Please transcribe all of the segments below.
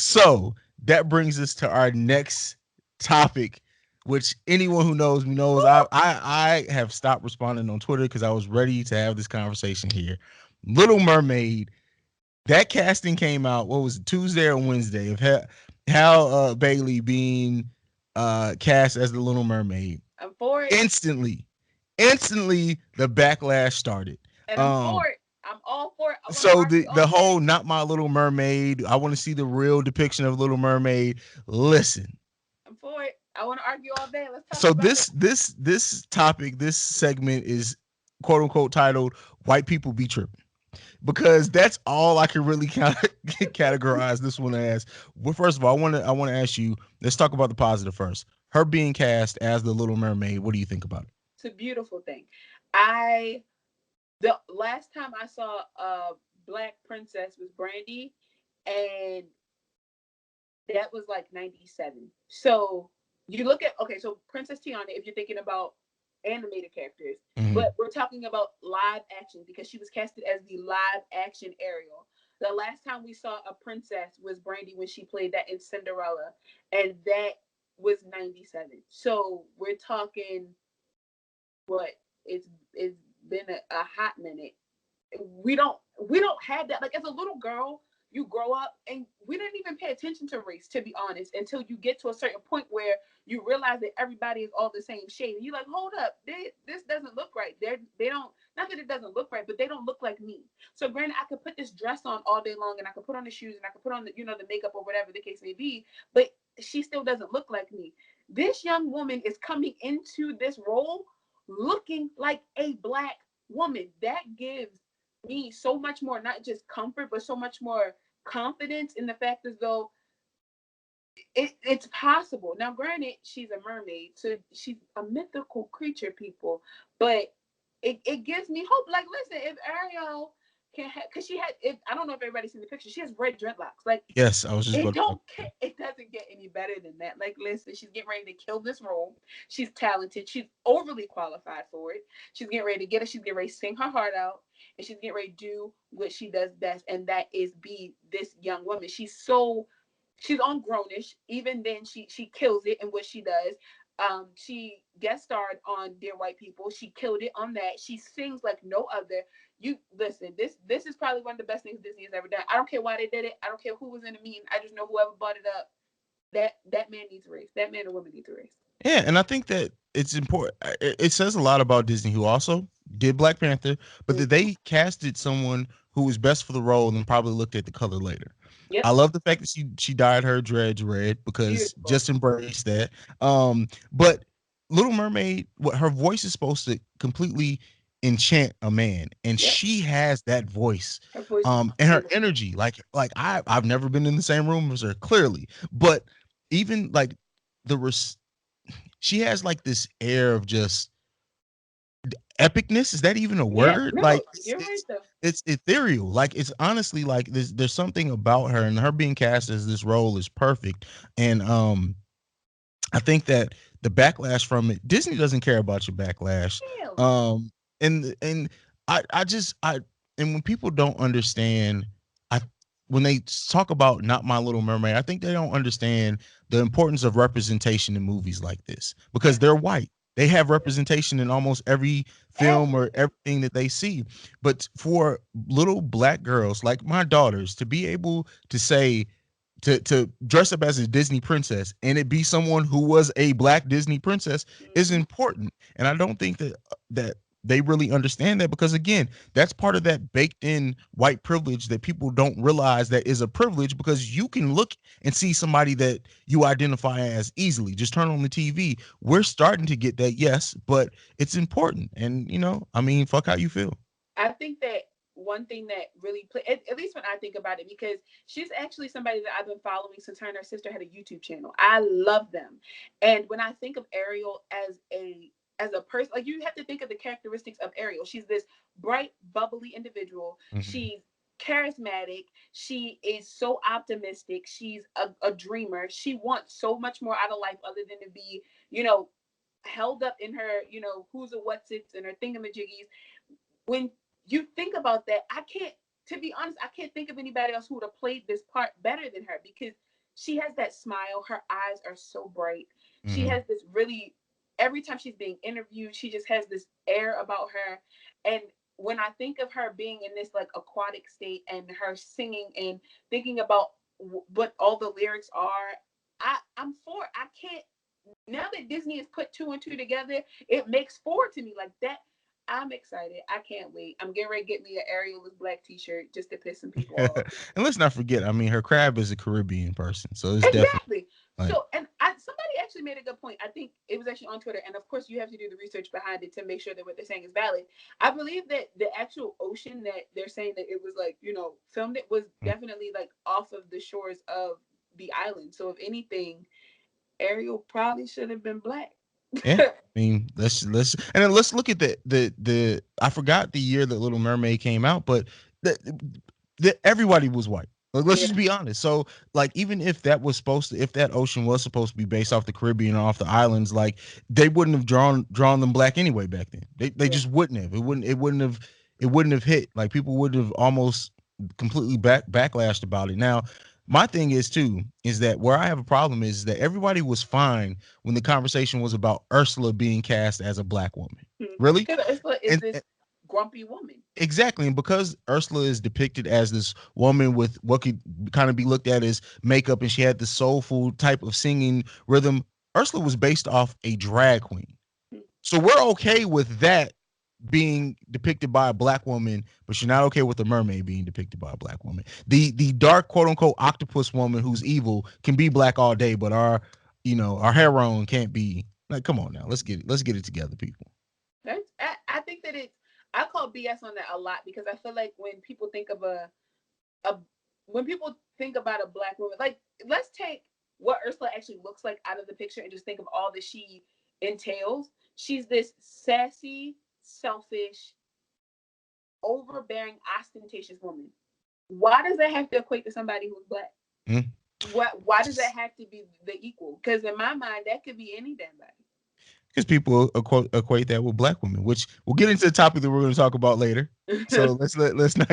So that brings us to our next topic, which anyone who knows me knows I have stopped responding on Twitter because I was ready to have this conversation here. Little Mermaid, that casting came out, what was it, Tuesday or Wednesday, of Hal Bailey being cast as the Little Mermaid. I'm for it. Instantly the backlash started. And I'm Um for it. I'm all for it. I want to so argue the all whole day. not my Little Mermaid, I want to see the real depiction of Little Mermaid. Listen, I'm for it. I want to argue all day. Let's talk so about it. this topic, this segment is quote unquote titled "White People Be Tripping," because that's all I can really kind of categorize this one as. Well, first of all, I want to ask you. Let's talk about the positive first. Her being cast as the Little Mermaid. What do you think about it? It's a beautiful thing. I the last time I saw a black princess was Brandy, and that was like 97. So you look at, okay, so Princess Tiana, if you're thinking about animated characters, Mm-hmm. but we're talking about live action because she was casted as the live action Ariel. The last time we saw a princess was Brandy when she played that in Cinderella, and that was 97. So we're talking what it's been a hot minute. We don't have that. Like as a little girl, you grow up and we didn't even pay attention to race, to be honest, until you get to a certain point where you realize that everybody is all the same shade. And you're like, hold up, this doesn't look right. They don't, not that it doesn't look right, but they don't look like me. So granted, I could put this dress on all day long and I could put on the shoes and I could put on the makeup or whatever the case may be, but she still doesn't look like me. This young woman is coming into this role looking like a black woman. That gives me so much more, not just comfort, but so much more confidence in the fact as though it's possible. Now, granted, she's a mermaid, so she's a mythical creature, people, but it gives me hope. Like, listen, if Ariel can have, because I don't know if everybody's seen the picture, she has red dreadlocks. Like, Yes, I was just it about to talk don't about get, it doesn't get any better than that. Like, listen, she's getting ready to kill this role. She's talented. She's overly qualified for it. She's getting ready to get it. She's getting ready to sing her heart out, and she's getting ready to do what she does best, and that is be this young woman. She's on grownish. Even then, she kills it in what she does. She guest starred on Dear White People. She killed it on that. She sings like no other. You listen. This is probably one of the best things Disney has ever done. I don't care why they did it. I don't care who was in the meeting. I just know whoever brought it up. That man needs a race. That man or woman needs a race. Yeah, and I think that it's important. It says a lot about Disney, who also did Black Panther, but that Mm-hmm. they casted someone who was best for the role and probably looked at the color later. I Yep. love the fact that she dyed her dreads red because Beautiful. just embrace that. But Little Mermaid, what her voice is supposed to completely enchant a man, and Yep. she has that voice, Her voice is and her beautiful. energy. Like I've never been in the same room as her, clearly, but even like the she has like this air of just epicness. Is that even a Yeah. word? No, Like you're right though. it's ethereal. Like it's honestly like there's something about her, and her being cast as this role is perfect. And I think that the backlash from it, Disney doesn't care about your backlash. Hell no. Um and I and when people don't understand, I when they talk about not my Little Mermaid, I think they don't understand the importance of representation in movies like this because Yeah. they're white. They have representation in almost every film or Everything. everything that they see. But for little black girls like my daughters to be able to say to dress up as a Disney princess and it be someone who was a black Disney princess is Mm-hmm. important. And I don't think that they really understand that because again, that's part of that baked in white privilege that people don't realize that is a privilege because you can look and see somebody that you identify as easily. Just turn on the TV. We're starting to get that, yes, but it's important. And I mean, fuck how you feel. I think that one thing that really play at least when I think about it, because she's actually somebody that I've been following since her and her sister had a YouTube channel. I love them. And when I think of Ariel as a person, like you have to think of the characteristics of Ariel. She's this bright, bubbly individual. Mhm. She's charismatic. She is so optimistic. She's a dreamer. She wants so much more out of life other than to be, you know, held up in her, who's a what's its and her thingamajiggies. When you think about that, I can't, to be honest, I can't think of anybody else who would have played this part better than her because she has that smile. Her eyes are so bright. She Mm-hmm. has this really, every time she's being interviewed, she just has this air about her. And when I think of her being in this like aquatic state and her singing and thinking about what all the lyrics are, I'm for it. I can't, now that Disney has put two and two together, it makes four to me. Like that, I'm excited. I can't wait. I'm getting ready to get me an Ariel's black t-shirt just to piss some people And off. let's not forget, I mean, her crab is a Caribbean person, so it's definitely Exactly. like, So, and somebody actually made a good point. I think it was actually on Twitter, and of course, you have to do the research behind it to make sure that what they're saying is valid. I believe that the actual ocean that they're saying that it was like, filmed it was mm, definitely like off of the shores of the island. So, if anything, Ariel probably should have been black. yeah. I mean, let's and then let's look at the I forgot the year that Little Mermaid came out, but the, everybody was white. Like, let's just Yeah, be honest. So, like, even if that was supposed to, if that ocean was supposed to be based off the Caribbean or off the islands, like, they wouldn't have drawn them black anyway back then. They yeah. just wouldn't have. It wouldn't have hit. Like, people would have almost completely backlashed about it. Now, my thing is too is that where I have a problem is that everybody was fine when the conversation was about Ursula being cast as a black woman. Really? Because Ursula is And this grumpy woman. exactly, and because Ursula is depicted as this woman with what could kind of be looked at as makeup, and she had the soulful type of singing rhythm, Ursula was based off a drag queen. So we're okay with that being depicted by a black woman, but you're not okay with the mermaid being depicted by a black woman. The dark quote unquote octopus woman who's evil can be black all day, but our heroine can't be. Like, come on now, let's get it together, people. I think that I call BS on that a lot because I feel like when people think of a when people think about a black woman, like let's take what Ursula actually looks like out of the picture and just think of all that she entails. She's this sassy, selfish, overbearing, ostentatious woman. Why does that have to equate to somebody who's black? Mm. Why does that have to be the equal? Because in my mind, that could be any damn body. Because people equate that with black women, which we'll get into the topic that we're going to talk about later. So let's not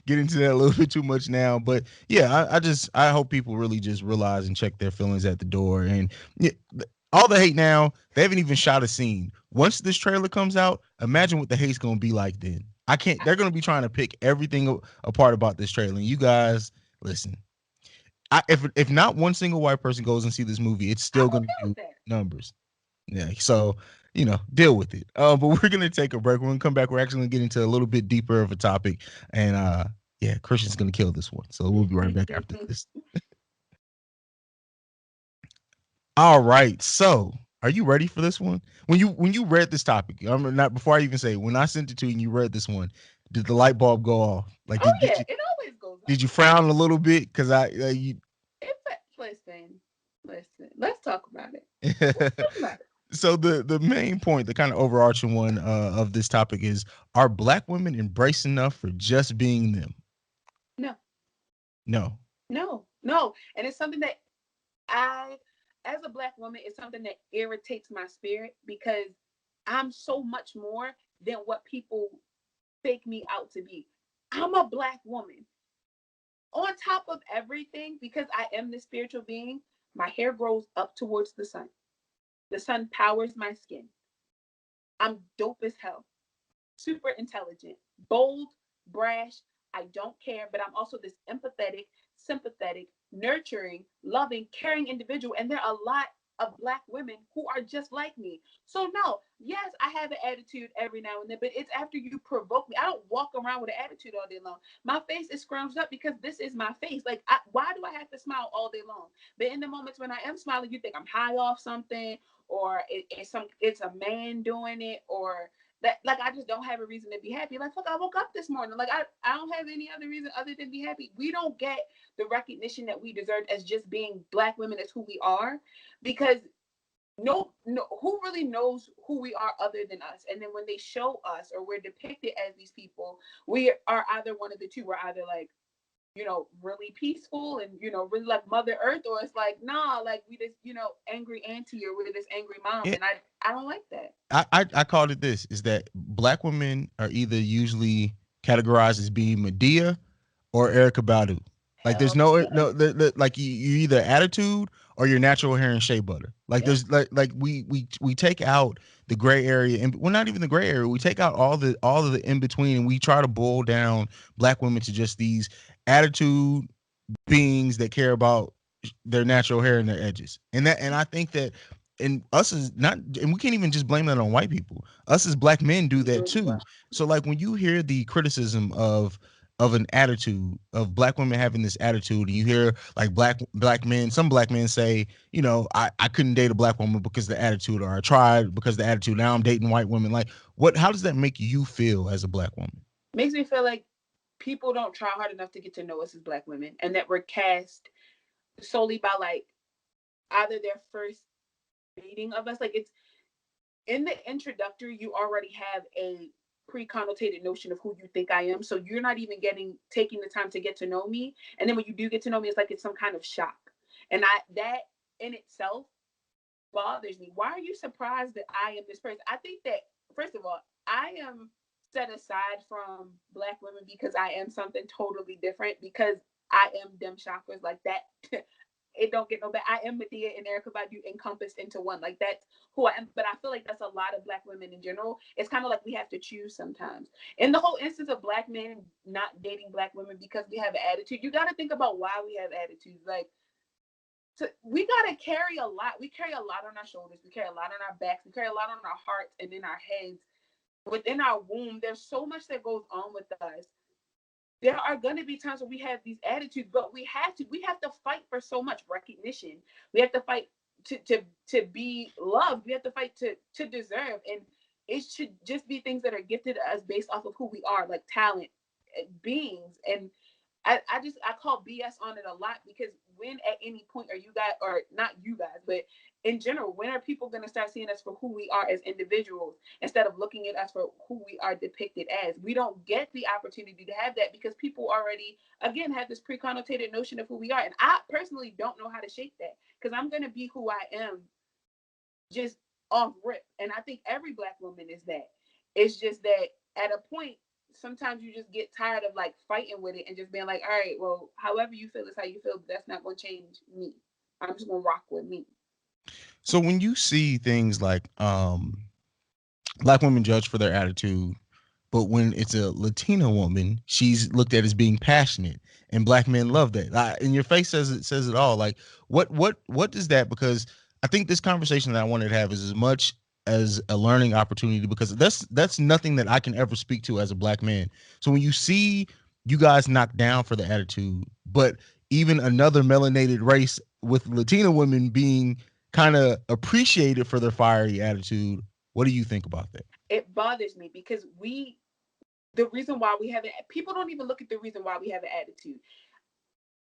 get into that a little bit too much now. But yeah, I hope people really just realize and check their feelings at the door. And yeah, all the hate now, they haven't even shot a scene. Once this trailer comes out, imagine what the hate's going to be like then. I can't. They're going to be trying to pick everything apart about this trailer. And you guys, listen. If not one single white person goes and see this movie, it's I'm still going to okay do with that. numbers. Yeah, so deal with it. But we're gonna take a break. We're gonna come back. We're actually gonna get into a little bit deeper of a topic, and yeah, Christian's gonna kill this one. So we'll be right back after this. All right. So, are you ready for this one? When you read this topic, I'm not before I even say when I sent it to you and you read this one, did the light bulb go off? Like, Oh did yeah, you it always goes did off. you frown a little bit because you If listen, let's talk about it. Let's talk about it. so the main point, the kind of overarching one of this topic is: are black women embraced enough for just being them? No, No. no, and it's something that I, as a black woman, it's something that irritates my spirit because I'm so much more than what people fake me out to be. I'm a black woman. On top of everything, because I am the spiritual being, my hair grows up towards the sun. The sun powers my skin. I'm dope as hell. Super intelligent, bold, brash. I don't care, but I'm also this empathetic, sympathetic, nurturing, loving, caring individual. And there are a lot of black women who are just like me. So no, yes, I have an attitude every now and then, but it's after you provoke me. I don't walk around with an attitude all day long. My face is scrunched up because this is my face. Like, why do I have to smile all day long? But in the moments when I am smiling, you think I'm high off something, or it's a man doing it, or that, like, I just don't have a reason to be happy. Like, fuck, I woke up this morning. Like, I don't have any other reason other than be happy. We don't get the recognition that we deserve as just being black women, as who we are, because no, who really knows who we are other than us? And then when they show us or we're depicted as these people, we are either one of the two. We're either like, really peaceful and, really like Mother Earth, or it's like, nah, like we just, angry auntie, or we're this angry mom. Yeah, And I don't like that. I called it this: is that black women are either usually categorized as being Medea or Erica Badu. Like there's Hell no no. like you either attitude or your natural hair and shea butter. Like Yep. there's like we take out the gray area, and well, not even the gray area. We take out all of the in between, and we try to boil down black women to just these attitude beings that care about their natural hair and their edges. And I think that, and us is not, and we can't even just blame that on white people. Us as black men do We that do it as too. well. So like when you hear the criticism of an attitude of black women having this attitude, and you hear like black men, some black men say, I couldn't date a black woman because of the attitude, or I tried because of the attitude, now I'm dating white women. Like how does that make you feel as a black woman? Makes me feel like people don't try hard enough to get to know us as black women, and that we're cast solely by like either their first reading of us. Like it's in the introductory, you already have a pre-connotated notion of who you think I am. So you're not even taking the time to get to know me. And then when you do get to know me, it's like it's some kind of shock. And that in itself bothers me. Why are you surprised that I am this person? I think that first of all, I am set aside from black women because I am something totally different, because I am them chakras like that. It don't get no better. I am Medea and Erica Badu encompassed into one. Like that's who I am. But I feel like that's a lot of black women in general. It's kind of like we have to choose sometimes. In the whole instance of black men not dating black women because we have an attitude, you got to think about why we have attitudes. Like, so we got to carry a lot. We carry a lot on our shoulders. We carry a lot on our backs. We carry a lot on our hearts and in our heads. Within our womb, there's so much that goes on with us. There are going to be times when we have these attitudes, but we have to fight for so much recognition. We have to fight to be loved. We have to fight to deserve, and it should just be things that are gifted to us based off of who we are, like talent, beings. And I call BS on it a lot, because when at any point are you guys, or not you guys, but in general, when are people going to start seeing us for who we are as individuals instead of looking at us for who we are depicted as? We don't get the opportunity to have that because people already, again, have this pre-connotated notion of who we are. And I personally don't know how to shake that, because I'm going to be who I am just off rip. And I think every black woman is that. It's just that at a point, sometimes you just get tired of like fighting with it and just being like, all right, well, however you feel is how you feel, but that's not going to change me. I'm just going to rock with me. So when you see things like black women judged for their attitude, but when it's a Latina woman, she's looked at as being passionate, and black men love that. And your face says it all. Like what does that? Because I think this conversation that I wanted to have is as much as a learning opportunity, because that's nothing that I can ever speak to as a black man. So when you see you guys knocked down for the attitude, but even another melanated race with Latina women being kind of appreciated for their fiery attitude, what do you think about that? It bothers me because the reason why we have it, people don't even look at the reason why we have an attitude.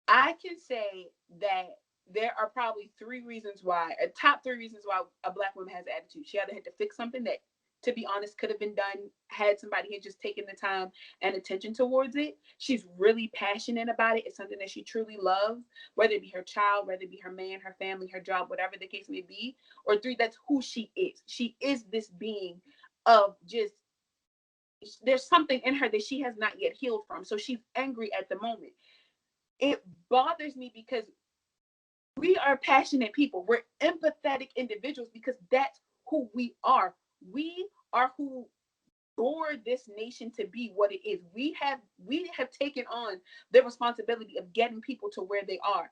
I can say that there are probably top three reasons why a black woman has attitude. She either had to fix something that, to be honest, could have been done had somebody had just taken the time and attention towards it. She's really passionate about it. It's something that she truly loves, whether it be her child, whether it be her man, her family, her job, whatever the case may be. Or three, that's who she is. She is this being of just, there's something in her that she has not yet healed from. So she's angry at the moment. It bothers me because we are passionate people. We're empathetic individuals because that's who we are. We are who bore this nation to be what it is. We have taken on the responsibility of getting people to where they are.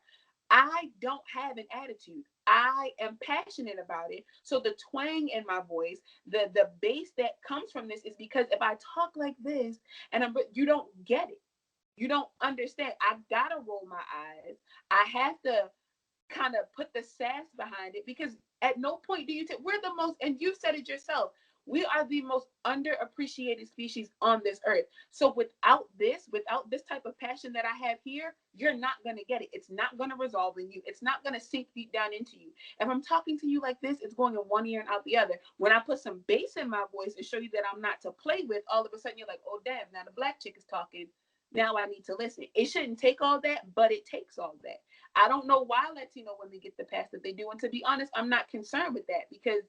I don't have an attitude. I am passionate about it. So the twang in my voice, the bass that comes from this is because if I talk like this and you don't get it. You don't understand. I gotta roll my eyes. I have to kind of put the sass behind it, because at no point do you take, we're the most, and you said it yourself, we are the most underappreciated species on this earth. So without this type of passion that I have here, you're not going to get it. It's not going to resolve in you. It's not going to sink deep down into you. If I'm talking to you like this, it's going in one ear and out the other. When I put some bass in my voice and show you that I'm not to play with, all of a sudden you're like, oh damn, now the black chick is talking, now I need to listen. It shouldn't take all that, but it takes all that. I don't know why Latino women get the pass that they do. And to be honest, I'm not concerned with that, because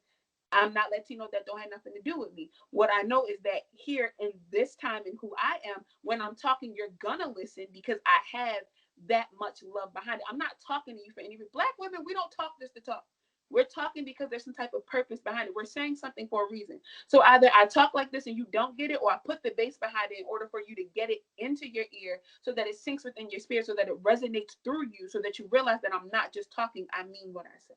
I'm not Latino. That don't have nothing to do with me. What I know is that here in this time and who I am, when I'm talking, you're gonna listen, because I have that much love behind it. I'm not talking to you for any reason. Black women, we don't talk just to talk. We're talking because there's some type of purpose behind it. We're saying something for a reason. So either I talk like this and you don't get it, or I put the bass behind it in order for you to get it into your ear so that it sinks within your spirit, so that it resonates through you, so that you realize that I'm not just talking, I mean what I say.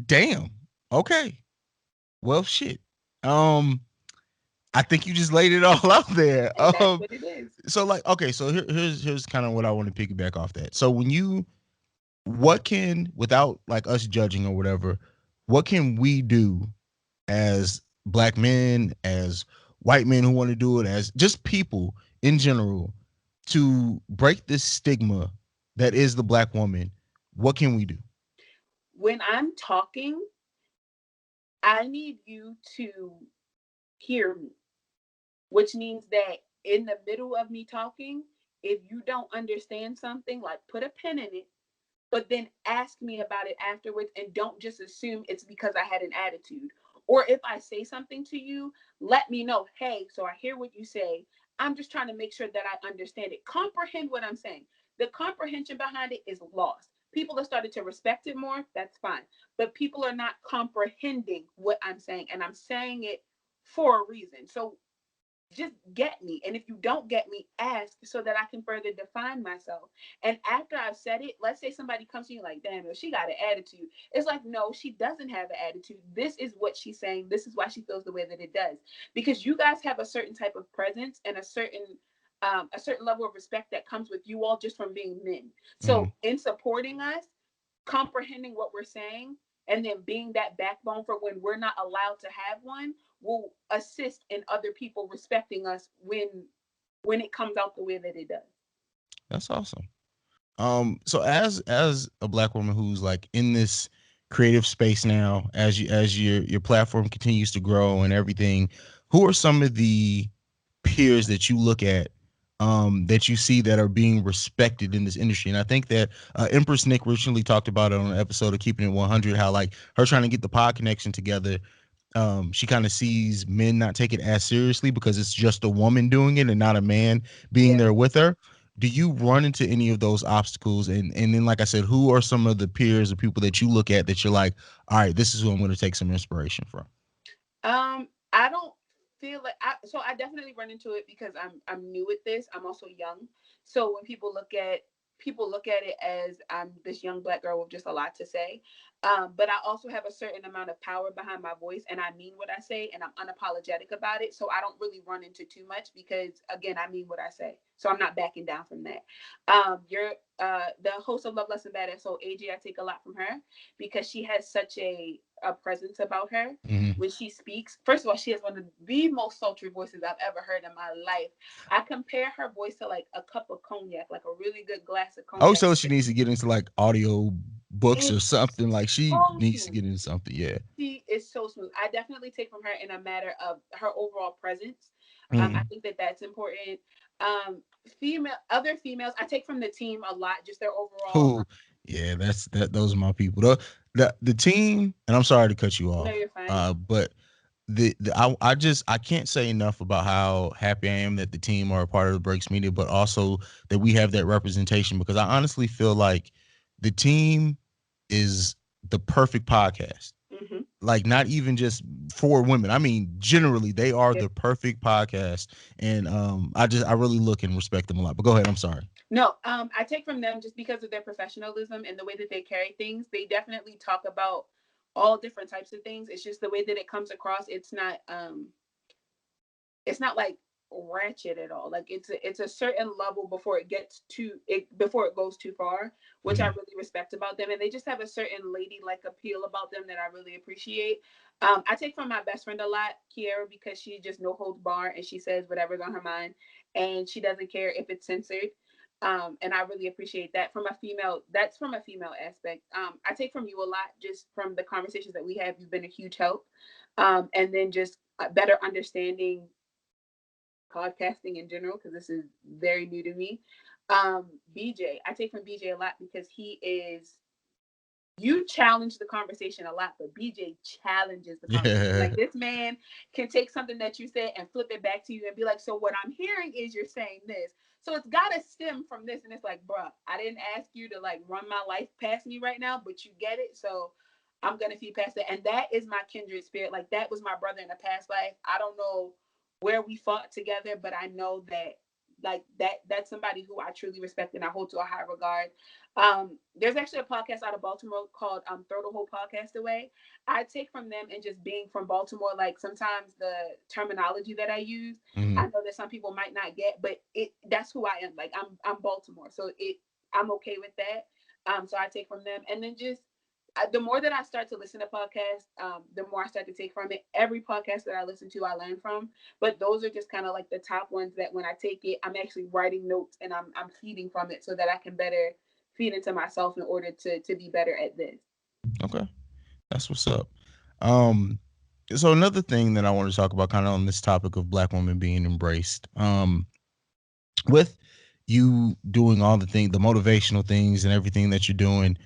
Damn. Okay. Well, shit. Um, I think you just laid it all out there. And that's what it is. So like, okay, so here's kind of what I want to piggyback off that. So when you, what can, without like us judging or whatever, what can we do as black men, as white men who want to do it, as just people in general, to break this stigma that is the black woman? What can we do? When I'm talking, I need you to hear me, which means that in the middle of me talking, if you don't understand something, like put a pin in it, but then ask me about it afterwards, and don't just assume it's because I had an attitude. Or if I say something to you, let me know, hey, so I hear what you say. I'm just trying to make sure that I understand it. Comprehend what I'm saying. The comprehension behind it is lost. People have started to respect it more, that's fine. But people are not comprehending what I'm saying, and I'm saying it for a reason. So just get me. And if you don't get me, ask so that I can further define myself. And after I've said it, let's say somebody comes to you like, damn, she got an attitude. It's like, no, she doesn't have an attitude. This is what she's saying. This is why she feels the way that it does. Because you guys have a certain type of presence and a certain level of respect that comes with you all just from being men. Mhm. So in supporting us, comprehending what we're saying, and then being that backbone for when we're not allowed to have one, will assist in other people respecting us when it comes out the way that it does. That's awesome. So as a black woman who's like in this creative space now, as your platform continues to grow and everything, who are some of the peers that you look at, that you see that are being respected in this industry? And I think that Empress Nick recently talked about it on an episode of Keeping It 100, how like her trying to get the pod connection together, she kind of sees men not take it as seriously because it's just a woman doing it and not a man being Yeah. there with her. Do you run into any of those obstacles? And then, like I said, who are some of the peers or people that you look at that you're like, all right, this is who I'm going to take some inspiration from? I don't feel like I definitely run into it because I'm new at this. I'm also young. So when people look at it as I'm this young black girl with just a lot to say. But I also have a certain amount of power behind my voice, and I mean what I say, and I'm unapologetic about it. So I don't really run into too much because, again, I mean what I say. So I'm not backing down from that. You're the host of Love Lesson Badass. So AJ, I take a lot from her because she has such a presence about her Mm-hmm. when she speaks. First of all, she has one of the most sultry voices I've ever heard in my life. I compare her voice to like a cup of cognac, like a really good glass of I always cognac. tell her she needs to get into like audio books or It's something. Like she so needs to smooth. get into something. Yeah. She is so smooth. I definitely take from her in a matter of her overall presence. I Mm. think that that's important. Other females, I take from the team a lot, just their overall. Who? Yeah, that. Those are my people. The team. And I'm sorry to cut you No, off. you're fine. But I just I can't say enough about how happy I am that the team are a part of the Breaks Media, but also that we have that representation, because I honestly feel like the team is the perfect podcast. Hmm. Like not even just for women. I mean, generally they are Yeah. the perfect podcast. And I really look and respect them a lot. But go ahead, I'm sorry. No, I take from them just because of their professionalism and the way that they carry things. They definitely talk about all different types of things. It's just the way that it comes across. It's not like ratchet at all. Like it's a certain level before it gets to it before it goes too far, which I Mhm. really respect about them. And they just have a certain ladylike appeal about them that I really appreciate. I take from my best friend a lot, Kiera, because she just no holds bar and she says whatever's on her mind, and she doesn't care if it's censored. And I really appreciate that from a female. That's from a female aspect. I take from you a lot, just from the conversations that we have. You've been a huge help, and then just better understanding podcasting in general, because this is very new to me. BJ, I take from BJ a lot because he is, you challenge the conversation a lot, but BJ challenges the conversation. Yeah. Like this man can take something that you said and flip it back to you and be like, so what I'm hearing is you're saying this. So it's gotta stem from this. And it's like, bruh, I didn't ask you to like run my life past me right now, but you get it. So I'm gonna feed past it. And that is my kindred spirit. Like that was my brother in a past life. I don't know where we fought together, but I know that like that's somebody who I truly respect and I hold to a high regard. There's actually a podcast out of Baltimore called Throw the Whole Podcast Away. I take from them, and just being from Baltimore, like sometimes the terminology that I use, I Mhm. know that some people might not get, but that's who I am. Like I'm Baltimore, so I'm okay with that. So I take from them, and then just the more that I start to listen to podcasts, the more I start to take from it. Every podcast that I listen to, I learn from. But those are just kind of like the top ones that when I take it, I'm actually writing notes and I'm feeding from it so that I can better feed into myself in order to be better at this. Okay, that's what's up. Um, so another thing that I want to talk about, kind of on this topic of Black women being embraced, with you doing all the things, the motivational things, and everything that you're doing,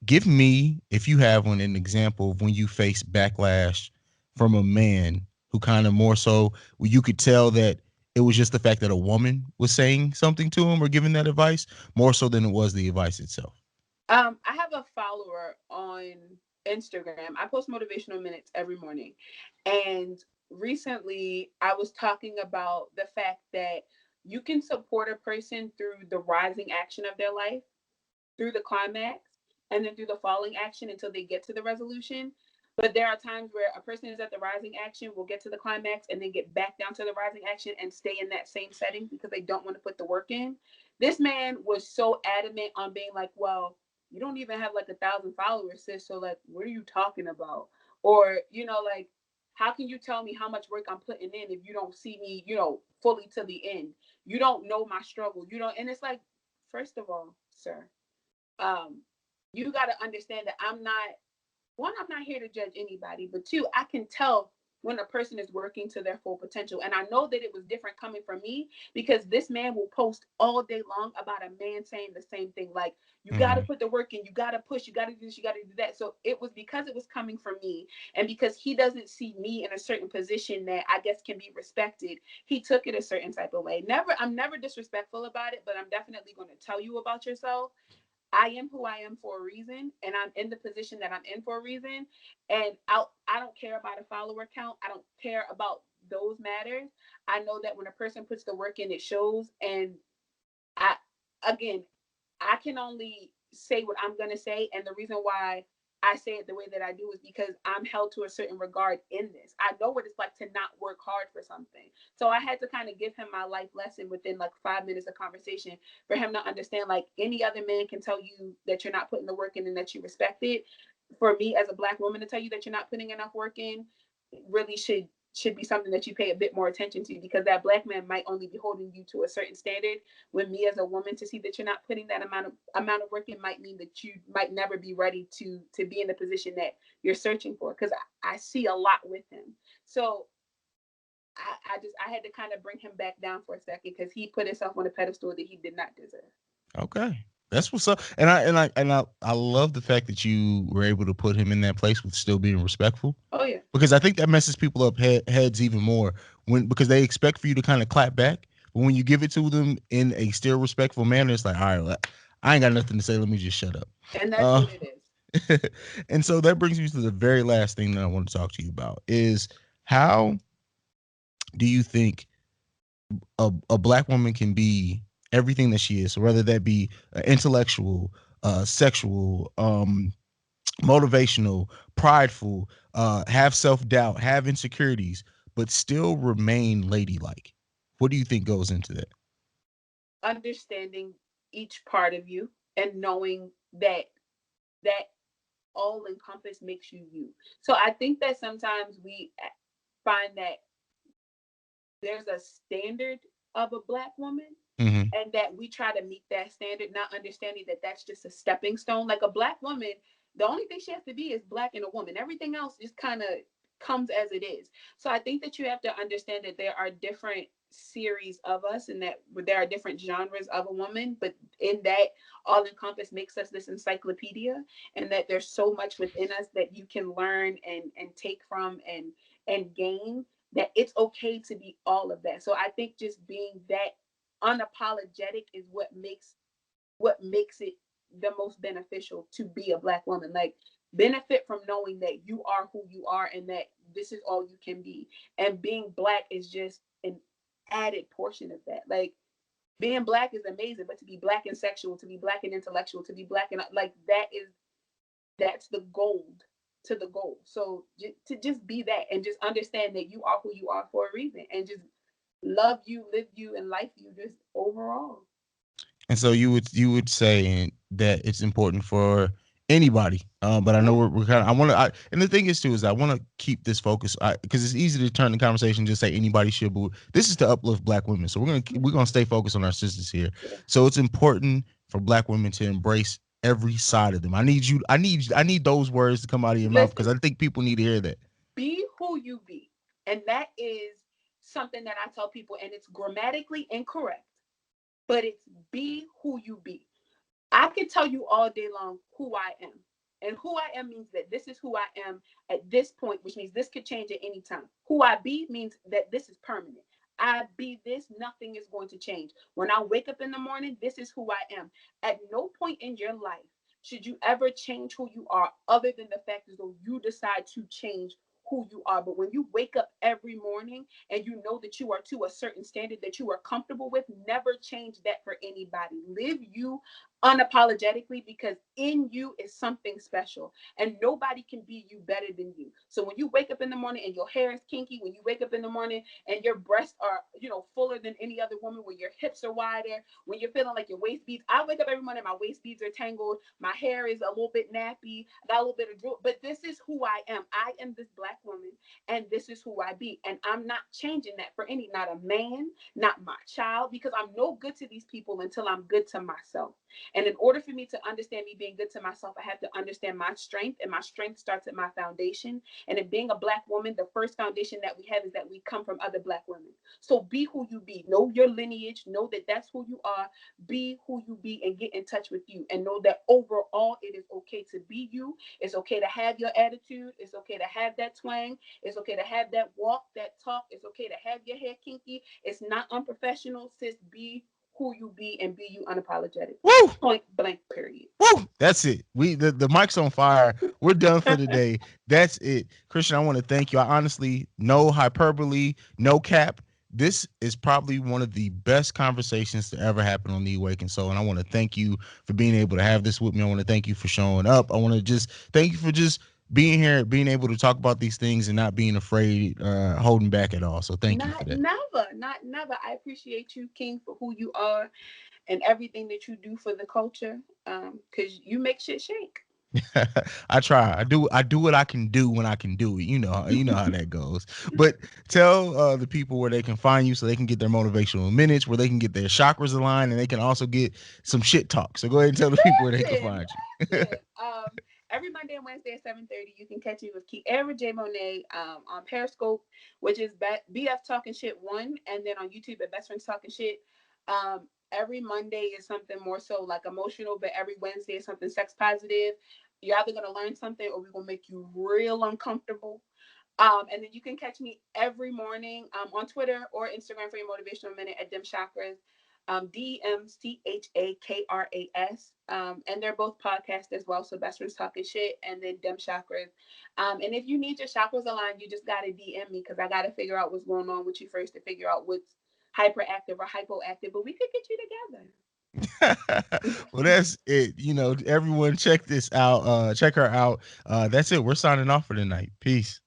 give me, if you have one, an example of when you face backlash from a man who kind of more so where you could tell that it was just the fact that a woman was saying something to him or giving that advice more so than it was the advice itself. I have a follower on Instagram. I post motivational minutes every morning. And recently I was talking about the fact that you can support a person through the rising action of their life, through the climax, and then through the falling action until they get to the resolution. But there are times where a person is at the rising action, will get to the climax, and then get back down to the rising action and stay in that same setting because they don't want to put the work in. This man was so adamant on being like, well, you don't even have like 1,000 followers, sis. So like, what are you talking about? Or, like, how can you tell me how much work I'm putting in if you don't see me, fully to the end? You don't know my struggle. You don't, and it's like, first of all, sir, um, you got to understand that I'm not here to judge anybody, but two, I can tell when a person is working to their full potential. And I know that it was different coming from me because this man will post all day long about a man saying the same thing. Like, you got to Mm-hmm. put the work in, you got to push, you got to do this, you got to do that. So it was because it was coming from me and because he doesn't see me in a certain position that I guess can be respected. He took it a certain type of way. I'm never disrespectful about it, but I'm definitely going to tell you about yourself. I am who I am for a reason, and I'm in the position that I'm in for a reason. And I don't care about a follower count. I don't care about those matters. I know that when a person puts the work in, it shows. And I, again, I can only say what I'm gonna say, and the reason why I say it the way that I do is because I'm held to a certain regard in this. I know what it's like to not work hard for something. So I had to kind of give him my life lesson within like 5 minutes of conversation for him to understand like any other man can tell you that you're not putting the work in and that you respect it. For me as a black woman to tell you that you're not putting enough work in really should be something that you pay a bit more attention to because that black man might only be holding you to a certain standard when me as a woman to see that you're not putting that amount of work in might mean that you might never be ready to be in the position that you're searching for because I see a lot with him. So I had to kind of bring him back down for a second because he put himself on a pedestal that he did not deserve. Okay. That's what's up. And I love the fact that you were able to put him in that place with still being respectful. Oh yeah. Because I think that messes people up heads even more when because they expect for you to kind of clap back, but when you give it to them in a still respectful manner, it's like, all right, well, I ain't got nothing to say. Let me just shut up. And that's Uh, what it is. and so that brings me to the very last thing that I want to talk to you about is how do you think a black woman can be everything that she is, so whether that be intellectual, sexual, motivational, prideful, have self doubt, have insecurities, but still remain ladylike. What do you think goes into that? Understanding each part of you and knowing that all encompass makes you you. So I think that sometimes we find that there's a standard of a black woman Mm-hmm. and that we try to meet that standard, not understanding that that's just a stepping stone. Like a black woman, the only thing she has to be is black and a woman. Everything else just kind of comes as it is. So I think that you have to understand that there are different series of us and that there are different genres of a woman, but in that all encompass makes us this encyclopedia and that there's so much within us that you can learn and take from and gain that it's okay to be all of that. So I think just being that unapologetic is what makes it the most beneficial to be a black woman. Like, benefit from knowing that you are who you are and that this is all you can be. And being black is just an added portion of that. Like, being black is amazing, but to be black and sexual, to be black and intellectual, to be black and like that's the gold to the goal. So to just be that and just understand that you are who you are for a reason, and just love you, live you, and life you just overall. And so you would say that it's important for anybody, but I know Yeah. we're kind of. And the thing is too is I want to keep this focus because it's easy to turn the conversation and just say anybody should. But this is to uplift Black women, so we're gonna stay focused on our sisters here. Yeah. So it's important for Black women to embrace every side of them. I need you. I need those words to come out of your mouth because Listen, I think people need to hear that. be who you be. And that is something that I tell people, and it's grammatically incorrect, but it's be who you be. I could tell you all day long who I am. And who I am means that this is who I am at this point, which means this could change at any time. Who I be means that this is permanent. I be this, nothing is going to change. When I wake up in the morning, this is who I am. At no point in your life should you ever change who you are, other than the fact that you decide to change who you are. But when you wake up every morning and you know that you are to a certain standard that you are comfortable with, never change that for anybody. Live you unapologetically, because in you is something special and nobody can be you better than you. So when you wake up in the morning and your hair is kinky, when you wake up in the morning and your breasts are, fuller than any other woman, when your hips are wider, when you're feeling like your waist beads. I wake up every morning, my waist beads are tangled, my hair is a little bit nappy, I got a little bit of drool, but this is who I am. I am this black woman, and this is who I be. And I'm not changing that for not a man, not my child, because I'm no good to these people until I'm good to myself. And in order for me to understand me being good to myself, I have to understand my strength, and my strength starts at my foundation. And in being a black woman, the first foundation that we have is that we come from other black women. So be who you be. Know your lineage. Know that that's who you are. Be who you be and get in touch with you. And know that overall, it is okay to be you. It's okay to have your attitude. It's okay to have that twang. It's okay to have that walk, that talk. It's okay to have your hair kinky. It's not unprofessional. Sis, be who you be and be you unapologetically. Woo! Point blank, period. Woo! That's it. The mic's on fire. We're done for today. That's it. Christian, I want to thank you. I honestly, no hyperbole, no cap. This is probably one of the best conversations to ever happen on the Awakened Soul. And I want to thank you for being able to have this with me. I want to thank you for showing up. I want to just thank you for just being here, being able to talk about these things and not being afraid, holding back at all. So thank you for Not that. never, not never. I appreciate you, King, for who you are and everything that you do for the culture. Because you make shit shake. I try. I do what I can do when I can do it. You know how that goes. But tell the people where they can find you so they can get their motivational minutes, where they can get their chakras aligned, and they can also get some shit talk. So go ahead and tell the people where they can Listen, find you. listen. Every Monday and Wednesday at 7:30, you can catch me with Kiara J Monet on Periscope, which is BF Talking Shit One, and then on YouTube at Best Friends Talking Shit. Every Monday is something more so like emotional, but every Wednesday is something sex positive. You're either gonna learn something or we're gonna make you real uncomfortable. And then you can catch me every morning on Twitter or Instagram for your motivational minute at Dim Chakras, DMCHAKRAS. And they're both podcasts as well. So Best Friends Talking Shit and then Dim Chakras. And if you need your chakras aligned, you just gotta DM me, because I gotta figure out what's going on with you first to figure out what's hyperactive or hypoactive. But we could get you together. Well, that's it. Everyone check this out. Check her out. That's it. We're signing off for tonight. Peace.